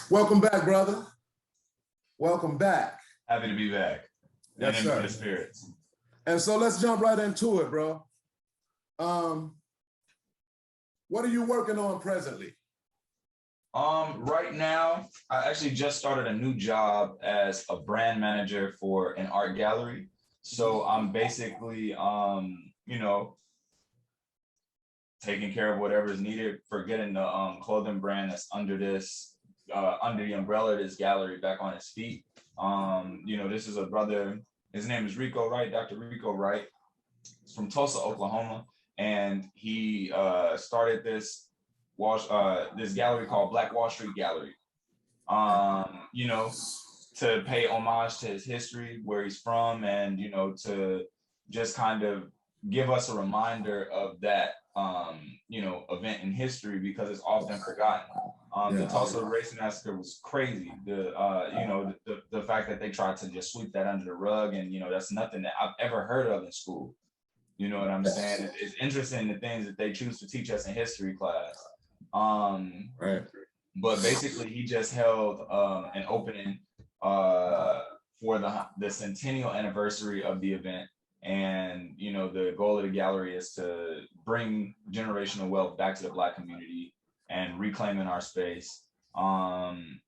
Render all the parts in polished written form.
Welcome back, brother. Welcome back. Happy to be back. Yes, and in sir. good spirits. And so let's jump right into it, bro. What are you working on presently? Right now, I actually just started a new job as a brand manager for an art gallery. So I'm basically, taking care of whatever is needed for getting the clothing brand that's under this, under the umbrella of this gallery back on its feet. This is a brother, his name is Rico Wright, Dr. Rico Wright. He's from Tulsa, Oklahoma. And he started this gallery called Black Wall Street Gallery. To pay homage to his history, where he's from, and to just kind of give us a reminder of that event in history, because it's often forgotten. The Tulsa Race Massacre was crazy. The fact that they tried to just sweep that under the rug, and that's nothing that I've ever heard of in school. You know what I'm saying? It's interesting the things that they choose to teach us in history class. Right. But basically, he just held an opening for the centennial anniversary of the event. And, the goal of the gallery is to bring generational wealth back to the Black community and reclaiming our space. It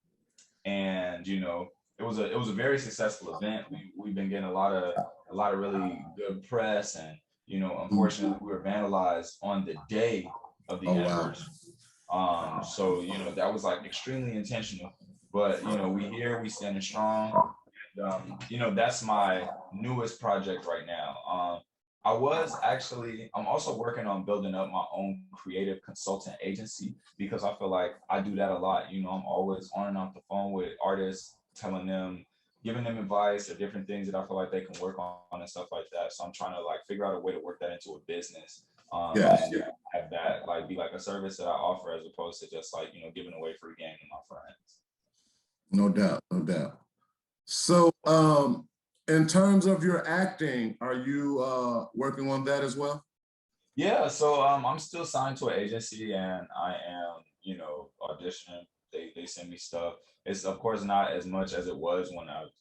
was a very successful event. We've been getting a lot of really good press, and unfortunately we were vandalized on the day of the anniversary. Wow. So that was like extremely intentional, but we standing strong. And, that's my newest project right now. I'm also working on building up my own creative consultant agency, because I feel like I do that a lot. I'm always on and off the phone with artists, giving them advice or different things that I feel like they can work on and stuff like that. So I'm trying to figure out a way to work that into a business. And have that be like a service that I offer, as opposed to just giving away free game to my friends. No doubt, no doubt. So in terms of your acting, are you working on that as well? Yeah, so I'm still signed to an agency, and I am, auditioning. They send me stuff. It's of course not as much as it was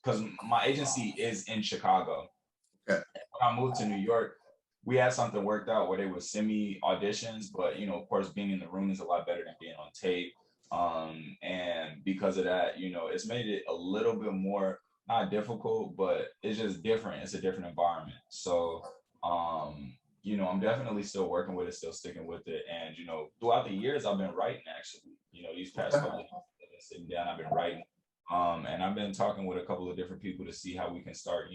because my agency is in Chicago. Okay. When I moved to New York, we had something worked out where they would send me auditions, but of course, being in the room is a lot better than being on tape. And because of that, it's made it a little bit more, not difficult, but it's just different. It's a different environment. So, I'm definitely still working with it, still sticking with it. And, throughout the years, I've been writing, actually. These past couple of years, I've been sitting down, I've been writing. And I've been talking with a couple of different people to see how we can start,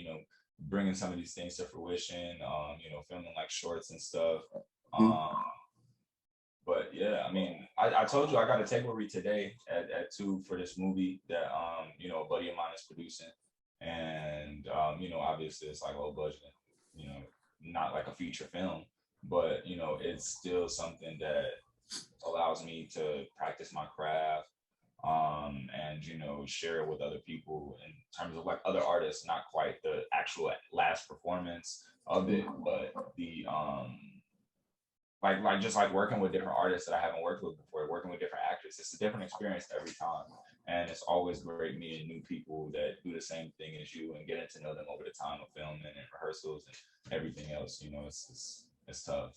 bringing some of these things to fruition, filming shorts and stuff. But yeah, I mean, I told you I got a table read today at 2 for this movie that, a buddy of mine is producing. And, obviously it's low budget, not like a feature film, but, it's still something that allows me to practice my craft, and share it with other people in terms of other artists, not quite the actual last performance of it, but the just working with different artists that I haven't worked with before, working with different actors. It's a different experience every time, and it's always great meeting new people that do the same thing as you and getting to know them over the time of filming and rehearsals and everything else. It's tough.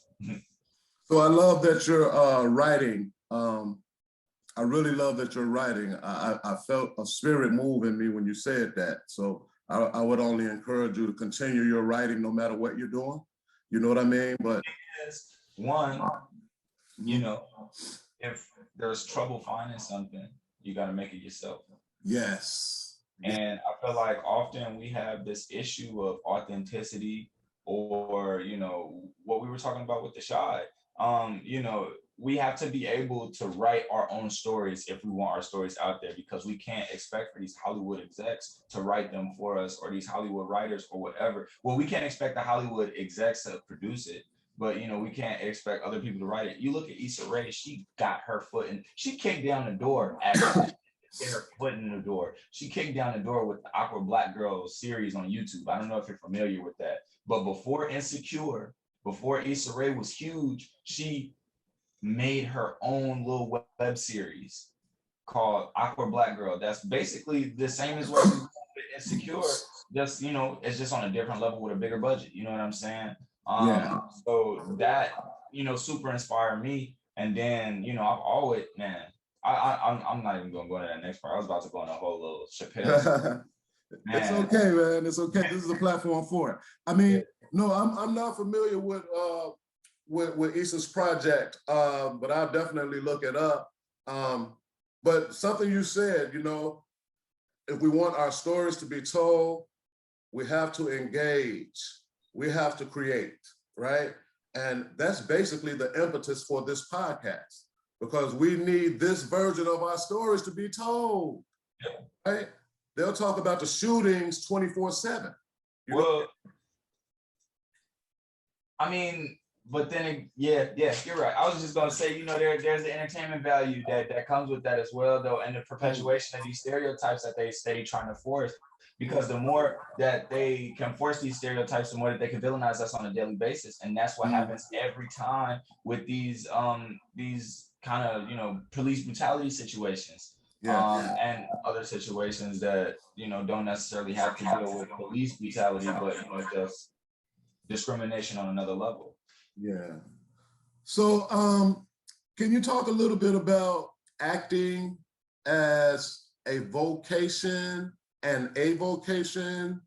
So I love that you're writing. I really love that you're writing. I felt a spirit move in me when you said that. So I would only encourage you to continue your writing no matter what you're doing. You know what I mean? But one, if there's trouble finding something, you got to make it yourself. Yes. And I feel like often we have this issue of authenticity, or, what we were talking about with the Shy. We have to be able to write our own stories if we want our stories out there, because we can't expect for these Hollywood execs to write them for us, or these Hollywood writers or whatever. Well, we can't expect the Hollywood execs to produce it, but we can't expect other people to write it. You look at Issa Rae, she got her foot in, she kicked down the door actually. Get her foot in the door. She kicked down the door with the Awkward Black Girl series on YouTube. I don't know if you're familiar with that, but before Insecure, before Issa Rae was huge, she made her own little web series called Awkward Black Girl. That's basically the same as what we Insecure. Just it's just on a different level with a bigger budget. You know what I'm saying? Yeah. So that super inspired me. And then I've always I'm not even gonna go into that next part. I was about to go on a whole little Chappelle. It's Man. okay, man. It's okay. This is a platform for it. I mean, no, I'm not familiar with Issa's project, but I'll definitely look it up. But something you said, if we want our stories to be told, we have to engage, we have to create, right? And that's basically the impetus for this podcast, because we need this version of our stories to be told, right? They'll talk about the shootings 24/7. Well, I mean, but then, yeah, you're right. I was just gonna say, there's the entertainment value that comes with that as well, though, and the perpetuation of these stereotypes that they stay trying to force. Because the more that they can force these stereotypes, the more that they can villainize us on a daily basis, and that's what happens every time with these kind of police brutality situations. And other situations that don't necessarily have to deal with police brutality, but just discrimination on another level. Yeah. So can you talk a little bit about acting as a vocation and a vocation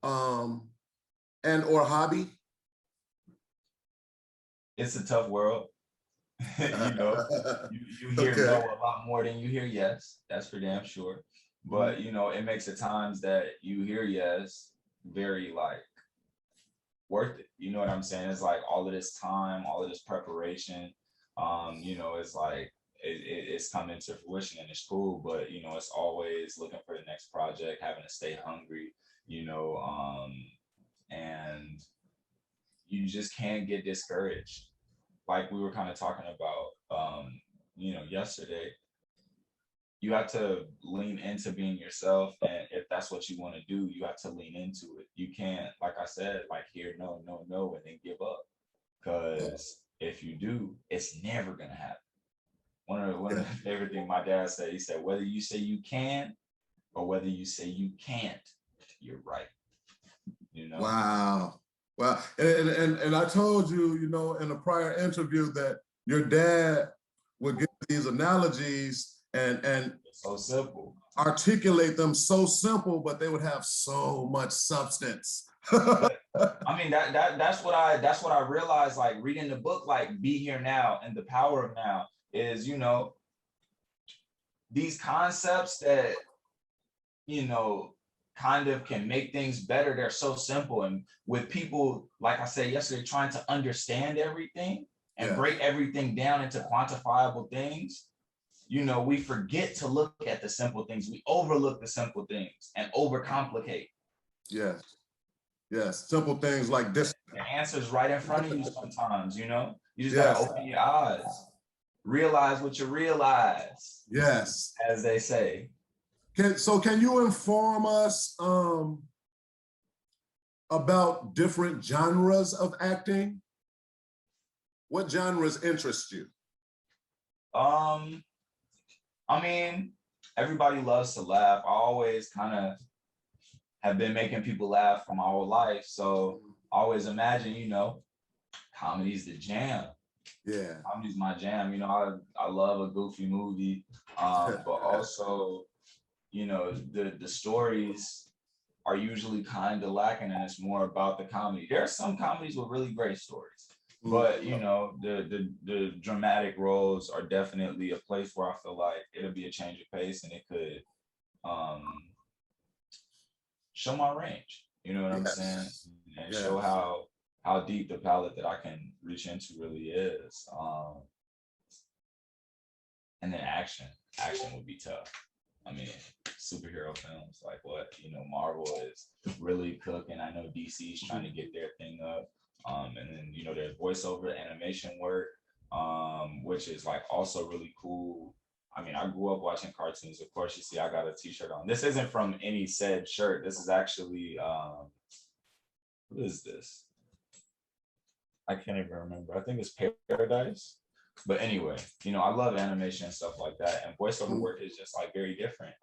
and or hobby? It's a tough world. you hear no a lot more than you hear yes. That's for damn sure. But it makes the times that you hear yes very worth it. You know what I'm saying? It's like all of this time, all of this preparation. It's like it's coming to fruition and it's cool, but it's always looking for the next project, having to stay hungry, and you just can't get discouraged. Like we were kind of talking about, yesterday, you have to lean into being yourself. And if that's what you want to do, you have to lean into it. You can't, like I said, hear no, and then give up. Because if you do, it's never going to happen. One of the favorite things my dad said, he said, whether you say you can or whether you say you can't, you're right. Wow. Wow. And I told you, in a prior interview that your dad would give these analogies and so simple, articulate them so simple, but they would have so much substance. I mean, that's what I realized, reading the book, Be Here Now and the Power of Now, is these concepts that kind of can make things better. They're so simple, and with people, like I said yesterday, trying to understand everything and break everything down into quantifiable things, we forget to look at the simple things. We overlook the simple things and overcomplicate. Yes, simple things like this. The answer's right in front of you sometimes, you just gotta open your eyes, realize what you realize. Yes. As they say. Can you inform us about different genres of acting? What genres interest you? I mean, everybody loves to laugh. I always kind of have been making people laugh for my whole life. So I always imagine, comedy's the jam. Yeah. Comedy's my jam. I love a goofy movie. But also, the stories are usually kind of lacking, and it's more about the comedy. There are some comedies with really great stories, but the dramatic roles are definitely a place where I feel like it'll be a change of pace, and it could show my range. You know what I'm saying? And show how deep the palette that I can reach into really is. And then action would be tough. I mean, superhero films, like what, Marvel is really cooking. I know DC's trying to get their thing up. And then, there's voiceover animation work, which is also really cool. I mean, I grew up watching cartoons. Of course, you see, I got a t-shirt on. This isn't from any said shirt. This is actually, what is this? I can't even remember. I think it's Paradise. But anyway, you know, I love animation and stuff like that. And voiceover work is just like very different.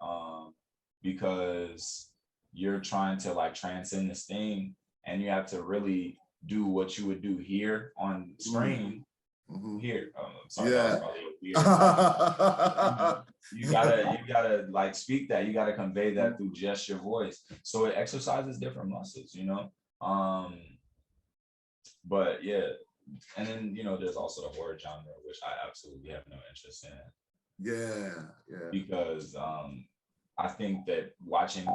Because you're trying to like transcend this thing and you have to really do what you would do here on screen. Here. Sorry, that was probably weird. You gotta like speak that, you gotta convey that through just your voice. So it exercises different muscles, you know. But yeah, and then you know, there's also the horror genre, which I absolutely have no interest in. Yeah. Because I think that watching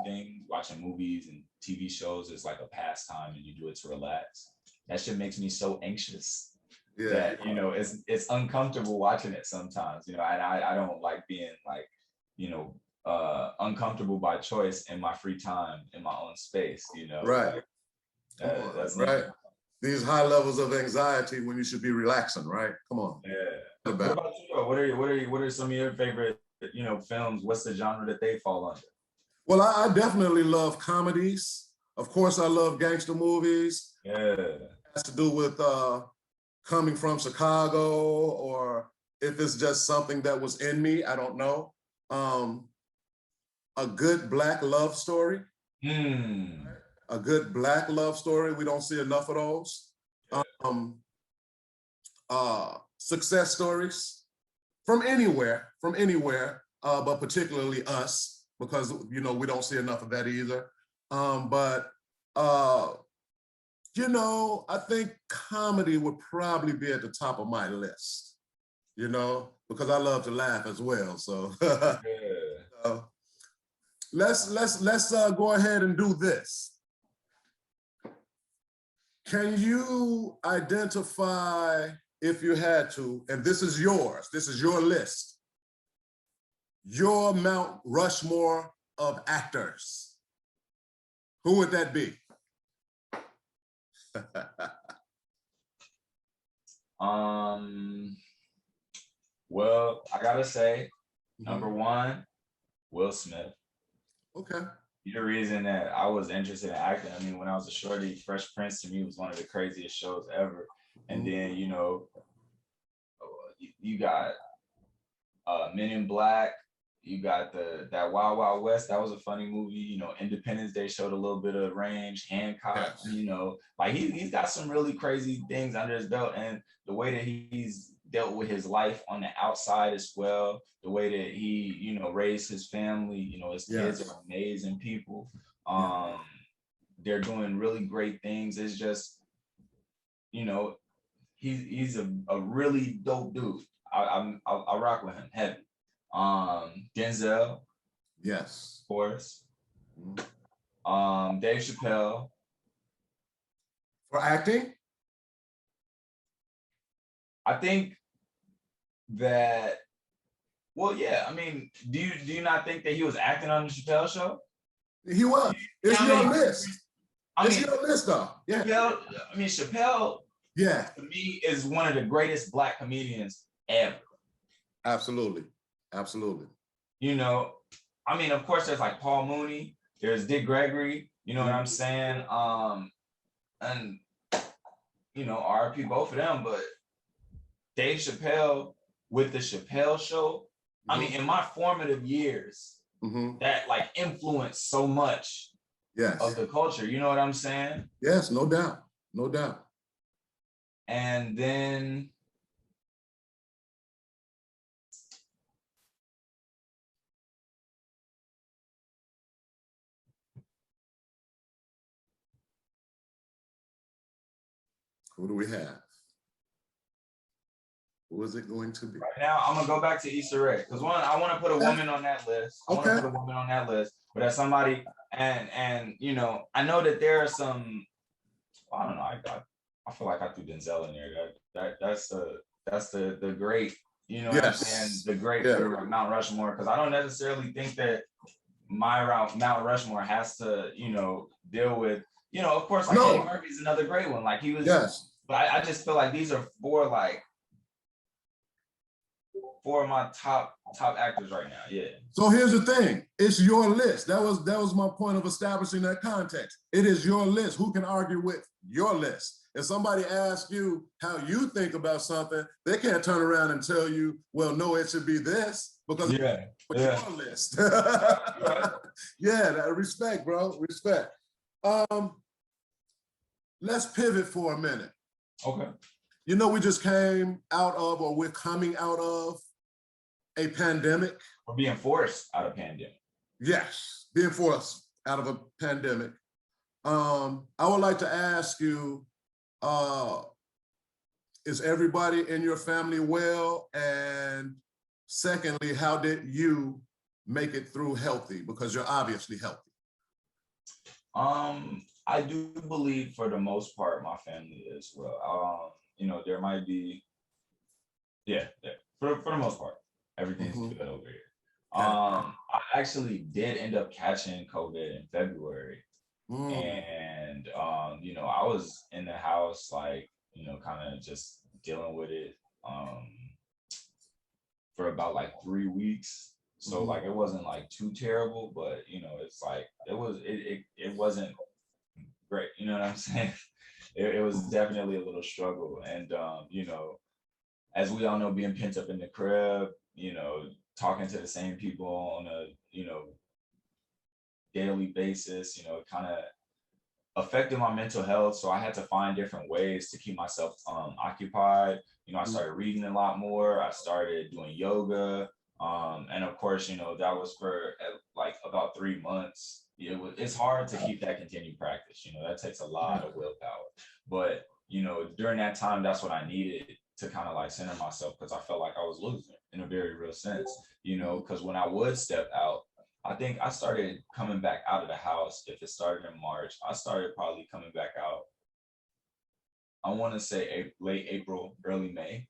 movies and TV shows is like a pastime and you do it to relax. That shit makes me so anxious that, you know, it's uncomfortable watching it sometimes, you know, and I don't like being like, you know, uncomfortable by choice in my free time, in my own space, you know. Right. Like, that's right. These high levels of anxiety when you should be relaxing, right? Come on. Yeah. What about you though? What are some of your favorite, you know, films? What's the genre that they fall under? Well, I definitely love comedies. Of course, I love gangster movies. Yeah. It has to do with coming from Chicago, or if it's just something that was in me, I don't know. A good Black love story. A good Black love story. We don't see enough of those. Success stories from anywhere, but particularly us, because you know we don't see enough of that either. You know, I think comedy would probably be at the top of my list. You know, because I love to laugh as well. So let's go ahead and do this. Can you identify, if you had to, and this is yours, this is your list, your Mount Rushmore of actors? Who would that be? Well, I gotta say, number one, Will Smith. Okay. The reason that I was interested in acting, I mean, when I was a shorty, Fresh Prince to me was one of the craziest shows ever. And then, you know, you got Men in Black, you got that Wild Wild West. That was a funny movie. You know, Independence Day showed a little bit of range. Hancock, you know, like he's got some really crazy things under his belt, and the way that he's dealt with his life on the outside as well, the way that he, you know, raised his family, you know, his kids are amazing people. They're doing really great things. It's just, you know, he's a really dope dude. I rock with him heavy. Denzel, yes, of course. Dave Chappelle. For acting? I think that, well, yeah, I mean, do you not think that he was acting on the Chappelle show? He was. It's your list. It's your list, though. Yeah. Chappelle, yeah, to me, is one of the greatest Black comedians ever. Absolutely. Absolutely. You know, I mean, of course, there's like Paul Mooney, there's Dick Gregory, you know what I'm saying? And, you know, RIP both of them, but Dave Chappelle with the Chappelle show, I mean, in my formative years, that like influenced so much of the culture, you know what I'm saying? Yes, no doubt, no doubt. And then, who do we have? Who is it going to be? Right now, I'm gonna go back to Issa Rae because one, I want to put a woman on that list. I want to put a woman on that list, but as somebody, and you know, I know that there are some. I don't know. I feel like I threw Denzel in there. That's the great. You know what I'm saying? The great Mount Rushmore, because I don't necessarily think that my Mount Rushmore has to, you know, deal with, you know, of course, like Eddie Murphy's another great one. Like he was, but I just feel like these are four like four of my top actors right now. Yeah. So here's the thing, it's your list. That was my point of establishing that context. It is your list. Who can argue with your list? If somebody asks you how you think about something, they can't turn around and tell you, well, no, it should be this, because Yeah. it's Yeah. your list. Right. Yeah, that, respect, bro, respect. Let's pivot for a minute. Okay. You know, we just came out of, or we're coming out of a pandemic. We're being forced out of pandemic. Yes, being forced out of a pandemic. I would like to ask you, is everybody in your family well? And secondly, how did you make it through healthy? Because you're obviously healthy. I do believe for the most part my family is well. You know, there might be, yeah, for the most part, everything's good over here. I actually did end up catching COVID in February. And you know, I was in the house, like, you know, kind of just dealing with it for about like 3 weeks. So like it wasn't like too terrible, but you know, it's like it wasn't great. You know what I'm saying? It was definitely a little struggle. And you know, as we all know, being pent up in the crib, you know, talking to the same people on a, you know, daily basis, you know, it kind of affected my mental health. So I had to find different ways to keep myself occupied. You know, I started reading a lot more. I started doing yoga. And of course, you know, that was for like about 3 months. It's hard to keep that continued practice. You know, that takes a lot of willpower. But, you know, during that time, that's what I needed to kind of like center myself, because I felt like I was losing in a very real sense, you know, because when I would step out, I think I started coming back out of the house. If it started in March, I started probably coming back out, I want to say late April, early May.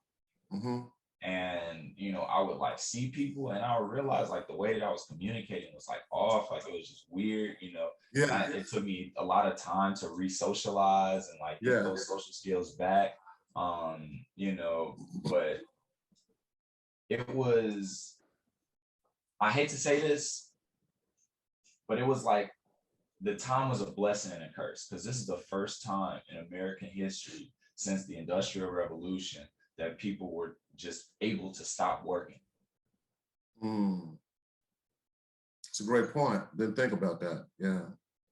And, you know, I would like see people and I would realize like the way that I was communicating was like off, like it was just weird, you know. Yeah. It took me a lot of time to re-socialize and like get those social skills back. You know, but it was, I hate to say this, but it was like the time was a blessing and a curse, because this is the first time in American history since the Industrial Revolution that people were just able to stop working. It's a great point. Didn't think about that. Yeah.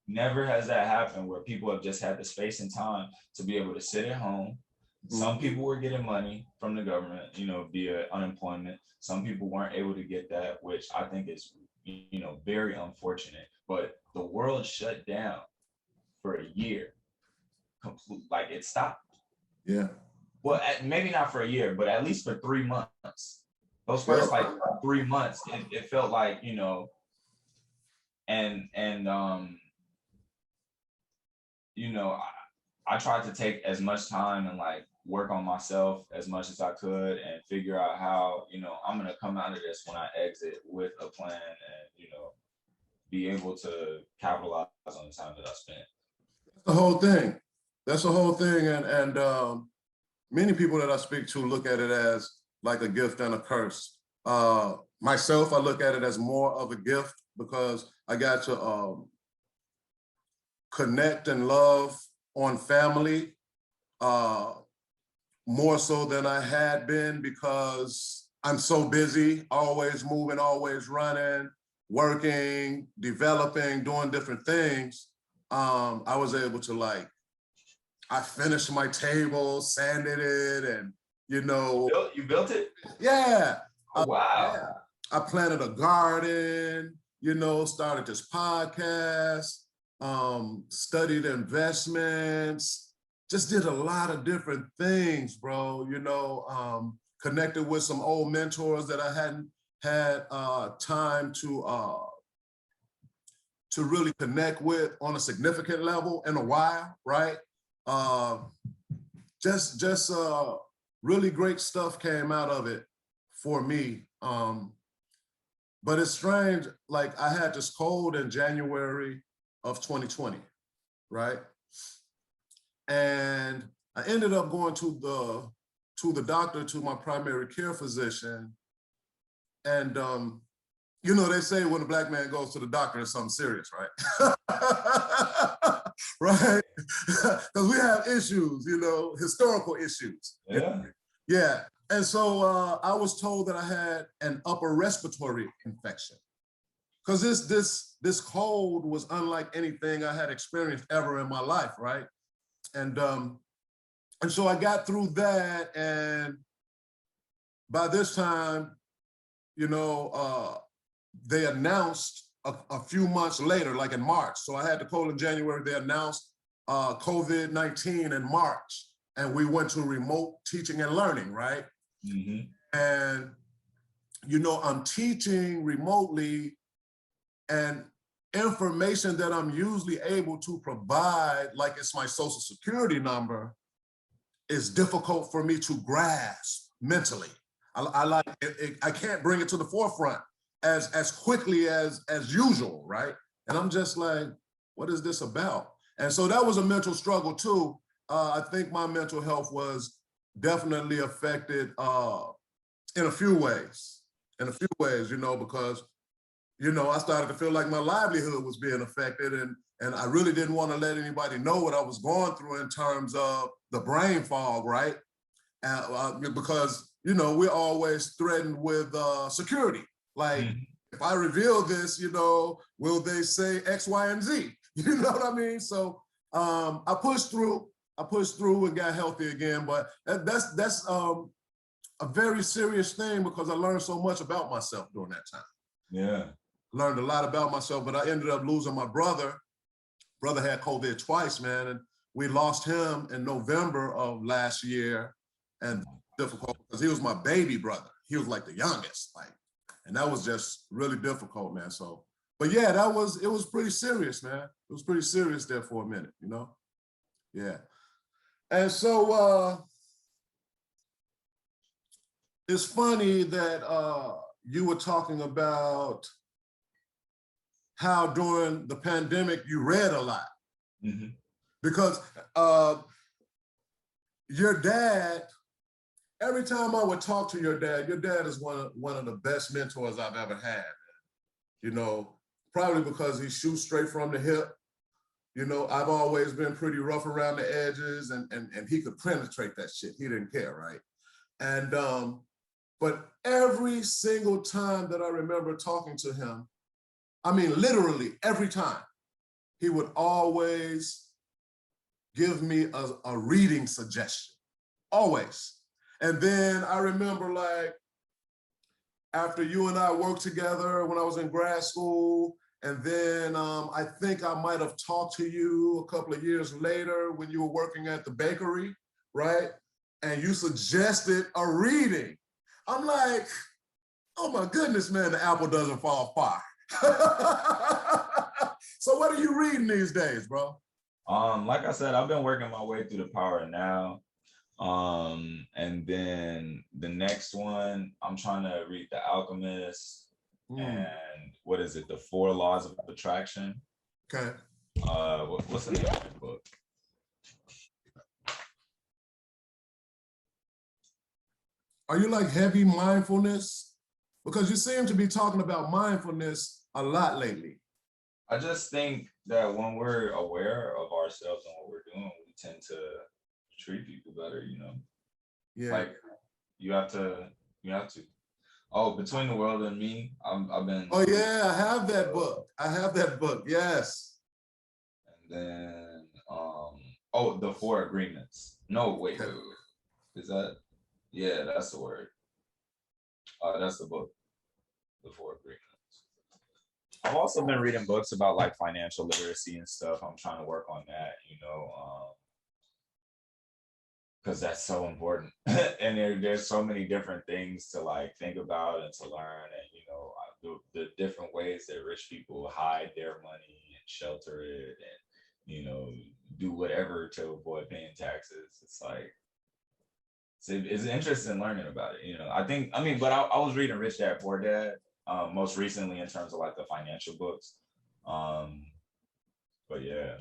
Never has that happened where people have just had the space and time to be able to sit at home. Some people were getting money from the government, you know, via unemployment. Some people weren't able to get that, which I think is, you know, very unfortunate. But the world shut down for a year. Like it stopped. Yeah. Well, maybe not for a year, but at least for 3 months. Those first like 3 months, it felt like, you know, and you know, I tried to take as much time and like work on myself as much as I could and figure out how, you know, I'm gonna come out of this when I exit with a plan and, you know, be able to capitalize on the time that I spent. That's the whole thing. That's the whole thing. And many people that I speak to look at it as like a gift and a curse. Myself, I look at it as more of a gift because I got to connect and love on family more so than I had been, because I'm so busy, always moving, always running, working, developing, doing different things. I was able to like, I finished my table, sanded it, and you know. You built it? Yeah. Oh, wow. Yeah. I planted a garden, you know, started this podcast, studied investments, just did a lot of different things, bro, you know, connected with some old mentors that I hadn't had time to really connect with on a significant level in a while, right? Just really great stuff came out of it for me. But it's strange, like I had this cold in January of 2020, right? And I ended up going to the doctor, to my primary care physician, And you know, they say when a black man goes to the doctor, it's something serious, right? Right? Because we have issues, you know, historical issues. Yeah. Yeah. And so I was told that I had an upper respiratory infection. Because this cold was unlike anything I had experienced ever in my life, right? And so I got through that, and by this time, you know, they announced a few months later, like in March. So I had the cold in January. They announced COVID-19 in March, and we went to remote teaching and learning, right? Mm-hmm. And you know, I'm teaching remotely, and information that I'm usually able to provide, like it's my social security number, is difficult for me to grasp mentally. I like it, I can't bring it to the forefront as quickly as usual, right? And I'm just like, what is this about? And so that was a mental struggle too. I think my mental health was definitely affected in a few ways, you know, because, you know, I started to feel like my livelihood was being affected, and I really didn't want to let anybody know what I was going through in terms of the brain fog, right? Because, you know, we're always threatened with security. Like, if I reveal this, you know, will they say X, Y, and Z? You know what I mean? So I pushed through and got healthy again, but that's a very serious thing, because I learned so much about myself during that time. Yeah. Learned a lot about myself, but I ended up losing my brother. Brother had COVID twice, man, and we lost him in November of last year. And difficult because he was my baby brother. He was like the youngest, like, and that was just really difficult, man. So, but yeah, it was pretty serious, man. It was pretty serious there for a minute, you know? Yeah. And so it's funny that you were talking about how during the pandemic you read a lot. Mm-hmm. Because your dad, every time I would talk to your dad is one of the best mentors I've ever had. You know, probably because he shoots straight from the hip. You know, I've always been pretty rough around the edges, and he could penetrate that shit. He didn't care, right? And but every single time that I remember talking to him, I mean, literally every time, he would always give me a reading suggestion, always. And then I remember, like, after you and I worked together when I was in grad school, and then I think I might have talked to you a couple of years later when you were working at the bakery, right? And you suggested a reading. I'm like, oh my goodness, man, the apple doesn't fall far. So what are you reading these days, bro? Like I said, I've been working my way through the Power of Now. And then the next one, I'm trying to read The Alchemist and what is it? The 4 Laws of Attraction. Okay. What's the name of the book? Are you like heavy mindfulness? Because you seem to be talking about mindfulness a lot lately. I just think that when we're aware of ourselves and what we're doing, we tend to treat people better, you know? Yeah. Like you have to. Oh, Between the World and Me, I've been. Oh yeah, I have that book. Yes. And then The 4 Agreements. No, wait. Is that? Yeah, that's the word. That's the book. The 4 Agreements. I've also been reading books about like financial literacy and stuff. I'm trying to work on that, you know, because that's so important. And there's so many different things to like think about and to learn, and you know, the different ways that rich people hide their money and shelter it, and you know, do whatever to avoid paying taxes. It's like it's interesting learning about it. You know, but I was reading Rich Dad Poor Dad. Most recently in terms of like the financial books. But yeah.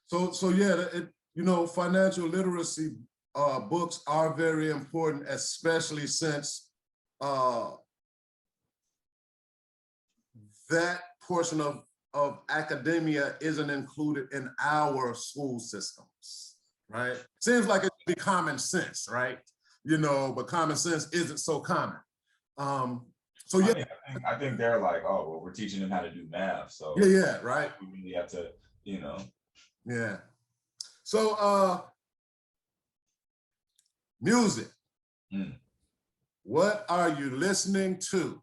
So yeah, you know, financial literacy books are very important, especially since that portion of academia isn't included in our school systems, right? Seems like it'd be common sense, right? You know, but common sense isn't so common. So yeah, I think they're like, oh, well, we're teaching them how to do math, so yeah, right. we really have to, you know. Yeah. So music. What are you listening to?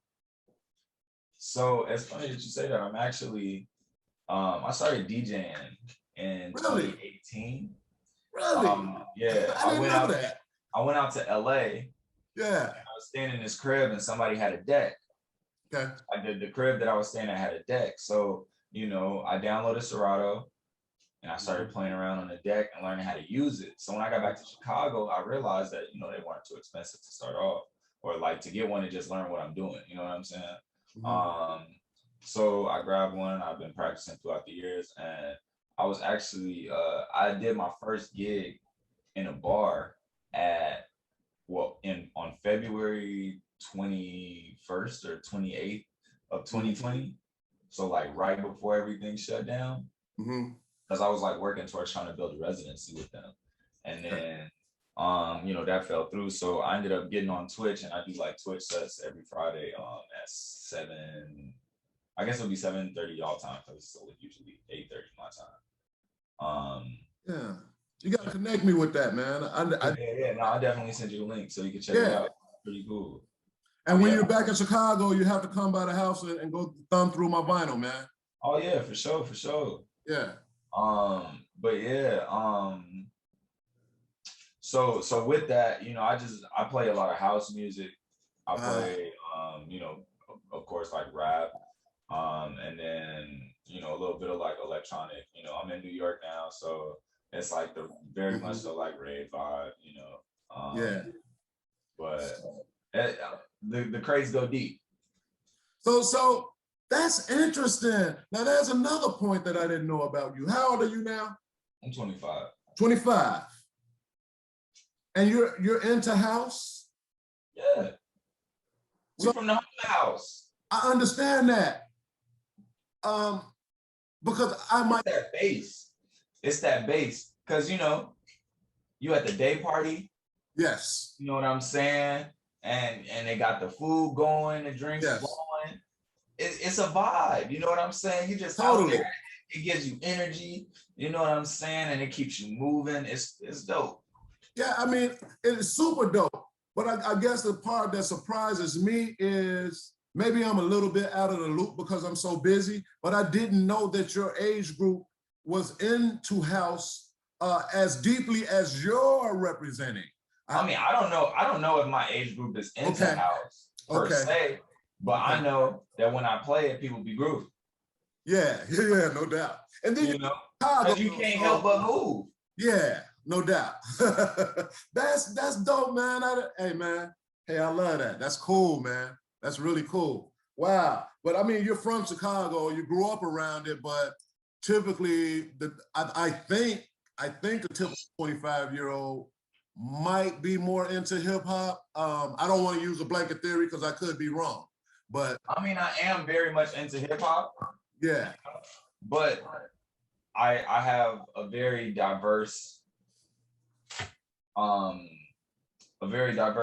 So it's funny that you say that. I'm actually, I started DJing in Really? 2018. Really? Yeah, I didn't know that. I went out to LA. Yeah. I was staying in this crib and somebody had a deck. Okay. The crib that I was staying at had a deck. So, you know, I downloaded Serato and I started playing around on the deck and learning how to use it. So when I got back to Chicago, I realized that, you know, they weren't too expensive to start off, or like to get one and just learn what I'm doing. You know what I'm saying? So I grabbed one. I've been practicing throughout the years, and I was actually I did my first gig in a bar on February 21st or 28th of 2020. So like right before everything shut down, because I was like working towards trying to build a residency with them, and then you know, that fell through. So I ended up getting on Twitch, and I do like Twitch sets every Friday at 7. I guess it'll be 7:30 y'all time, because it's usually 8:30 my time. Yeah, you gotta connect me with that, man. Yeah. No, I definitely send you the link so you can check it out. Pretty cool. And when you're back in Chicago, you have to come by the house and go thumb through my vinyl, man. Oh yeah, for sure. Yeah. But yeah, so with that, you know, I play a lot of house music. I play you know, of course, like rap. And then, you know, a little bit of like electronic. You know, I'm in New York now, so it's like the very much so like rave vibe, you know. But the crates go deep. So that's interesting. Now there's another point that I didn't know about you. How old are you now? I'm 25. 25. And you're into house? Yeah. We're from the house. I understand that. Because I might it's that bass. Because you know, you at the day party. Yes. You know what I'm saying? And they got the food going, the drinks going. It's a vibe. You know what I'm saying? You just out there. It gives you energy. You know what I'm saying? And it keeps you moving. It's dope. Yeah, I mean, it is super dope. But I guess the part that surprises me is maybe I'm a little bit out of the loop because I'm so busy, but I didn't know that your age group was into house as deeply as you're representing. I mean, I don't know if my age group is into house per se, but I know that when I play it, people be grooving. Yeah, no doubt. And then you know, because you can't help but move. Yeah, no doubt. That's dope, man. Hey, man. Hey, I love that. That's cool, man. That's really cool. Wow. But I mean, you're from Chicago. You grew up around it, but typically, I think the typical 25-year-old might be more into hip hop. I don't want to use a blanket theory because I could be wrong. But I mean, I am very much into hip hop. Yeah. But I have a very diverse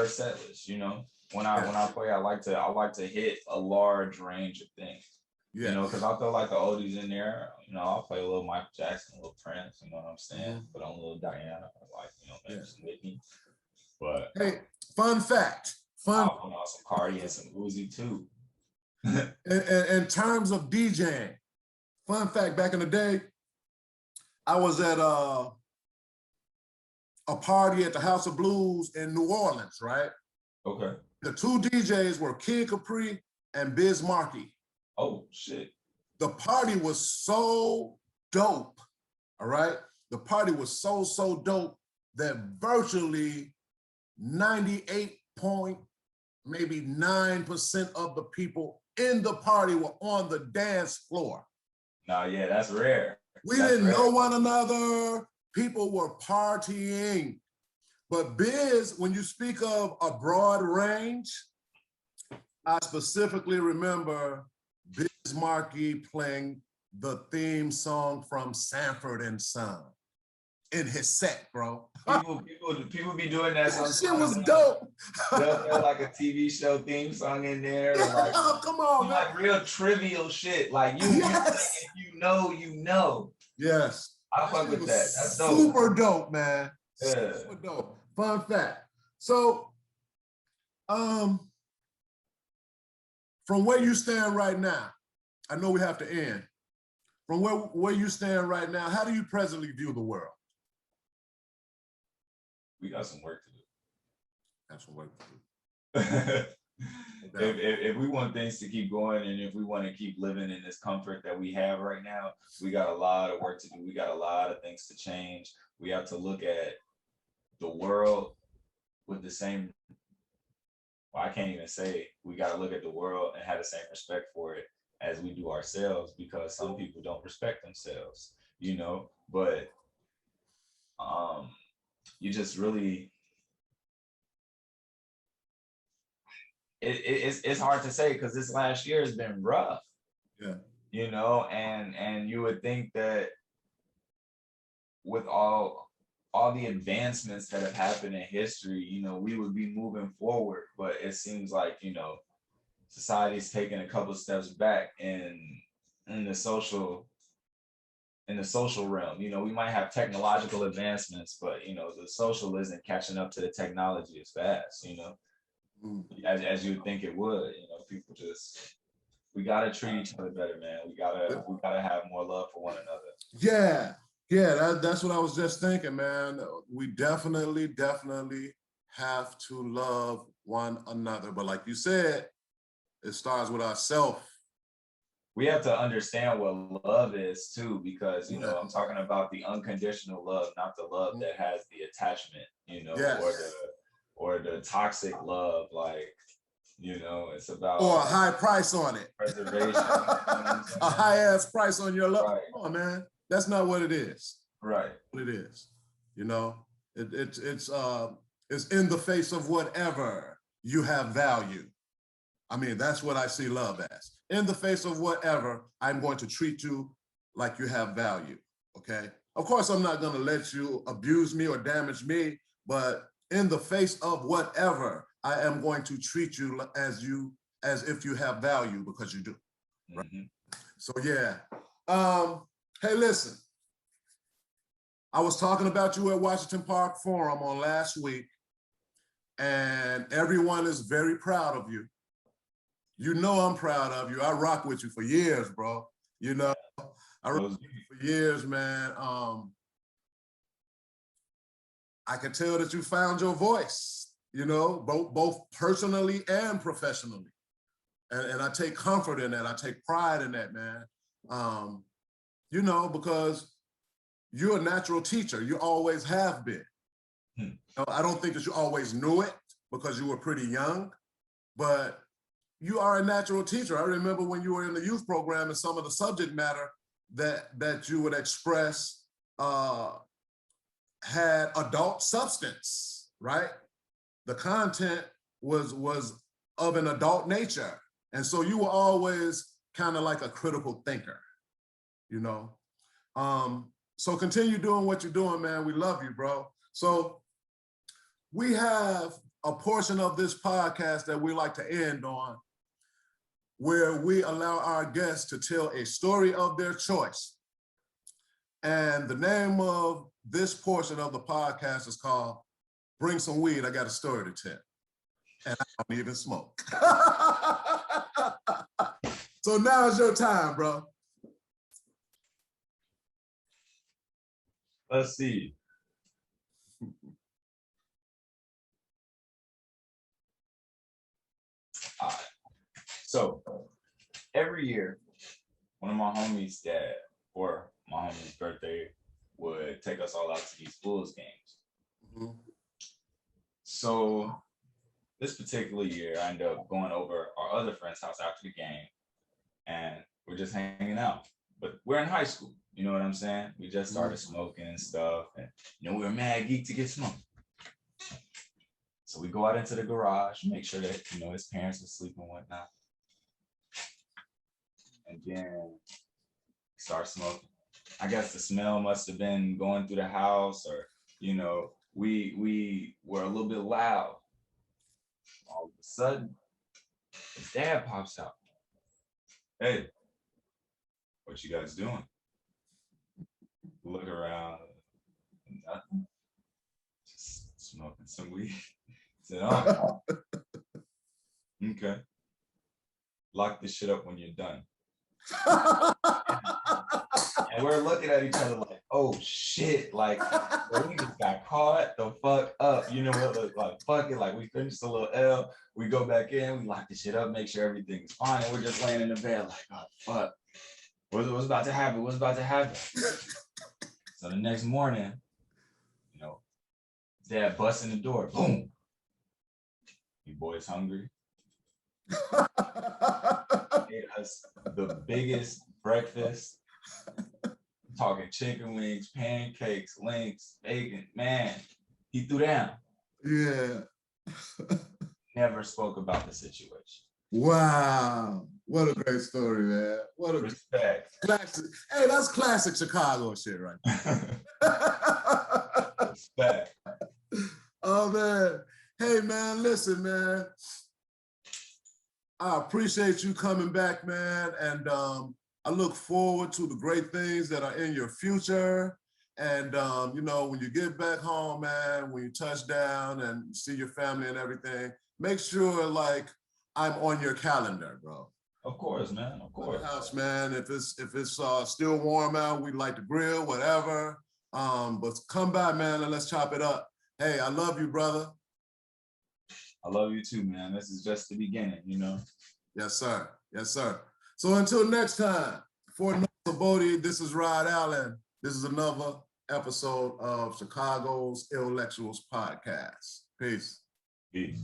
set list, you know. When I play, I like to hit a large range of things. You know, because I feel like the oldies in there, you know, I'll play a little Michael Jackson, a little Prince, you know what I'm saying? Put on a little Diana, like, you know, maybe some Whitney. But hey, fun fact. I'll put on some Cardi and some Uzi too. in terms of DJing, fun fact, back in the day, I was at a party at the House of Blues in New Orleans, right? Okay. The two DJs were Kid Capri and Biz Markie. Oh, shit. The party was so dope, all right? The party was so dope that virtually 98.9% of the people in the party were on the dance floor. Nah, yeah, that's rare. We didn't know one another. People were partying. But Biz, when you speak of a broad range, I specifically remember Biz Markie playing the theme song from Sanford and Son in his set, bro. People be doing that. That shit was dope. They'll throw like a TV show theme song in there, and like, oh, come on, man. Like real trivial shit. Like you, yes. you know, you know. Yes. I fuck with that. That's dope. Super dope, man. Yeah. Super dope. Fun fact. So, from where you stand right now, I know we have to end. From where you stand right now, how do you presently view the world? We got some work to do. Have some work to do. if we want things to keep going, and if we want to keep living in this comfort that we have right now, we got a lot of work to do. We got a lot of things to change. We have to look at the world with the same, well, I can't even say, we got to look at the world and have the same respect for it as we do ourselves, because some people don't respect themselves, you know. But you just really, it's hard to say, because this last year has been rough. Yeah. You know, and you would think that with all the advancements that have happened in history, you know, we would be moving forward. But it seems like, you know, society's taking a couple steps back in the social realm. You know, we might have technological advancements, but you know, the social isn't catching up to the technology as fast, you know, as you would think it would. You know, people just, we gotta treat each other better, man. We gotta have more love for one another. Yeah, that's what I was just thinking, man. We definitely have to love one another. But like you said, it starts with ourselves. We have to understand what love is too, because you know, I'm talking about the unconditional love, not the love that has the attachment, you know, or the toxic love, like, you know, it's about, or a high price on it. Preservation. A high ass price on your love. Right. Come on, man. That's not what it is. Right. What it is. You know, it's in the face of whatever you have value. I mean, that's what I see love as. In the face of whatever, I'm going to treat you like you have value, okay? Of course, I'm not gonna let you abuse me or damage me, but in the face of whatever, I am going to treat you as if you have value, because you do, right? So yeah. Hey, listen, I was talking about you at Washington Park Forum on last week, and everyone is very proud of you. You know I'm proud of you. I rock with you for years, bro. You know, I rock with you for years, man. I can tell that you found your voice, you know, both personally and professionally. And I take comfort in that. I take pride in that, man. You know, because you're a natural teacher. You always have been. You know, I don't think that you always knew it because you were pretty young, but you are a natural teacher. I remember when you were in the youth program and some of the subject matter that you would express had adult substance, right? The content was of an adult nature. And so you were always kind of like a critical thinker, you know? So continue doing what you're doing, man. We love you, bro. So we have a portion of this podcast that we like to end on, where we allow our guests to tell a story of their choice. And the name of this portion of the podcast is called Bring Some Weed, I Got a Story to Tell. And I don't even smoke. So now is your time, bro. Let's see. All right. So every year, one of my homies' dad or my homie's birthday would take us all out to these Bulls games. So this particular year, I ended up going over our other friend's house after the game, and we're just hanging out. But we're in high school, you know what I'm saying? We just started smoking and stuff, and you know, we were mad geek to get smoked. So we go out into the garage, make sure that, you know, his parents are asleep and whatnot. And then start smoking. I guess the smell must have been going through the house, or we were a little bit loud. All of a sudden, his dad pops out. Hey, what you guys doing? Look around, nothing. Just smoking some weed. Said, oh, okay. Lock this shit up when you're done. And we're looking at each other like, oh shit, like we just got caught the fuck up. You know what? Like, fuck it. Like, we finished a little L, we go back in, we lock the shit up, make sure everything's fine, and we're just laying in the bed like, oh fuck. What's about to happen? What's about to happen? So the next morning, dad busts in the door, boom. You boys hungry? Ate us the biggest breakfast. Talking chicken wings, pancakes, links, bacon. Man, he threw down. Yeah. Never spoke about the situation. Wow. What a great story, man. What a respect. Classic. Hey, that's classic Chicago shit right there. Respect. Oh, man. Hey, man, listen, man. I appreciate you coming back, man. And I look forward to the great things that are in your future. And, when you get back home, man, when you touch down and see your family and everything, make sure, like, I'm on your calendar, bro. Of course, man. Of course. House, man. If it's still warm out, we'd like to grill, whatever. But come by, man, and let's chop it up. Hey, I love you, brother. I love you too, man. This is just the beginning, Yes, sir. Yes, sir. So until next time, for Nosa Bodie, this is Rod Allen. This is another episode of Chicago's Intellectuals Podcast. Peace. Peace.